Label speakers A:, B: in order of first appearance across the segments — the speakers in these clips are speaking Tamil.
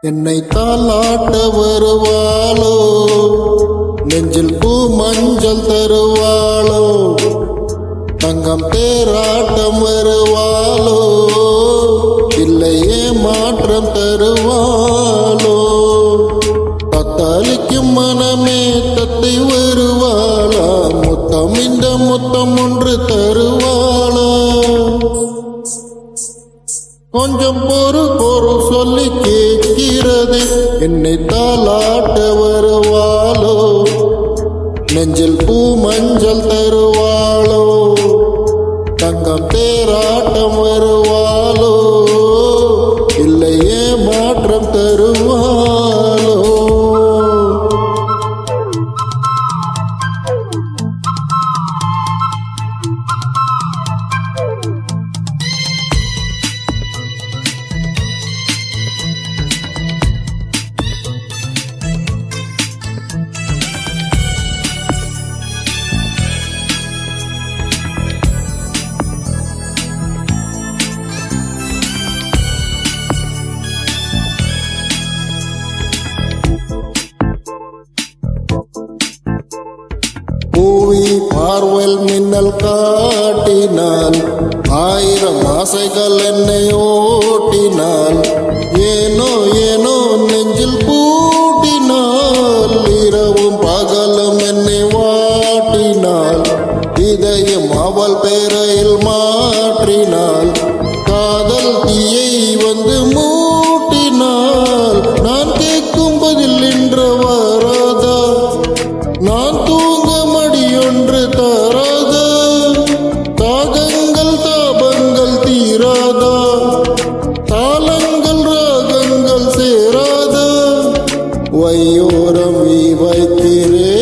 A: என்னை தாலாட்ட வருவாளோ, நெஞ்சில் பூ மஞ்சள் தருவாளோ, தங்கம் தேராட்டம் வருவாளோ, இல்லையே மாற்றம் தருவாளோ, தத்தாளிக்கும் மனமே தத்தை வருவாளா, முத்தம் இந்த முத்தம் ஒன்று தருவாளா, கொஞ்சம் பொறு சொல்லி கேட்கிறது, என்னை தாலாட்ட வருவாளோ, நெஞ்சில் பூ மஞ்சள் தருவாளோ, தங்கம் தேராட்டம் வருவாளோ, இல்லையே மாற்றம் தருவாளோ. பூவி பார்வல் மின்னல் காட்டினாள், ஆயிரம் ஆசைகள் என்னை ஓட்டினாள், ஏனோ ஏனோ நெஞ்சில் பூட்டினாள், இரவும் பகலும் என்னை வாட்டினாள், இதயம் அவள் பேரையில் மாற்றினாள், காதல் தீயை வந்து மூட்டினாள், நான் கேட்கும் பதில் இன்று வராதா, நான் தூங்க மடியொன்று தராதா, தாகங்கள் தாபங்கள் தீராதா, தாளங்கள் ராகங்கள் சேராதா, வையோரம் வைக்கிறேன்.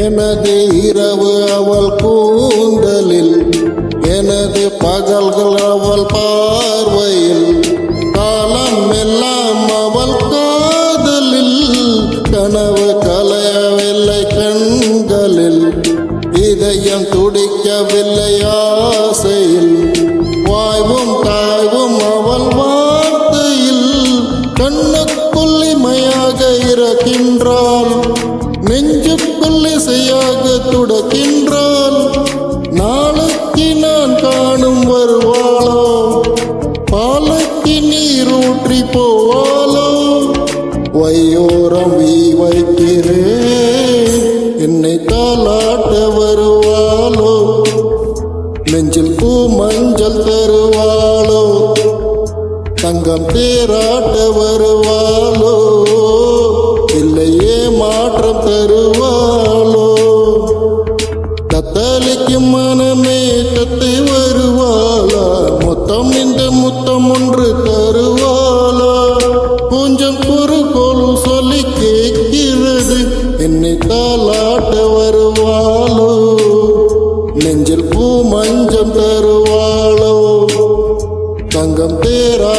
A: எனது இரவு அவள் கூந்தலில், எனது பகல்கள் அவள் பார்வையில், காலம் எல்லாம் அவள் காதலில், கனவு கலையவில்லை கண்களில், இதயம் துடிக்கவில்லை ஆசையில், வாய்வும் தாய்வும் அவள் வார்த்தையில், கண்ணுக்குள் இமையாக இருக்கின்றாள், நெஞ்சுக்குள் இசையாக துடக்கின்றாள், நாளைக்கு நான் காணும் வருவாளோ, பாலைக்கு நீரூற்றி போவாளோ, வையோரம் வைக்கிறேன், என்னை தாலாட்ட வருவாளோ, நெஞ்சில் பூ மஞ்சள் தருவாளோ, தங்கம் தேராட்ட வருவாளோ, இல்லையே மாற்றம் தருவாளோ, தத்தளிக்கும் மனமே தத்தை வருவாளா, முத்தம் இந்த முத்தம் ஒன்று தருவாளா, கொஞ்சம் பொறு சொல்லி கேட்கிறது, என்னை தாலாட்ட வருவாளோ, நெஞ்சில் பூ மஞ்சம் தருவாளோ, தங்கம் தேரா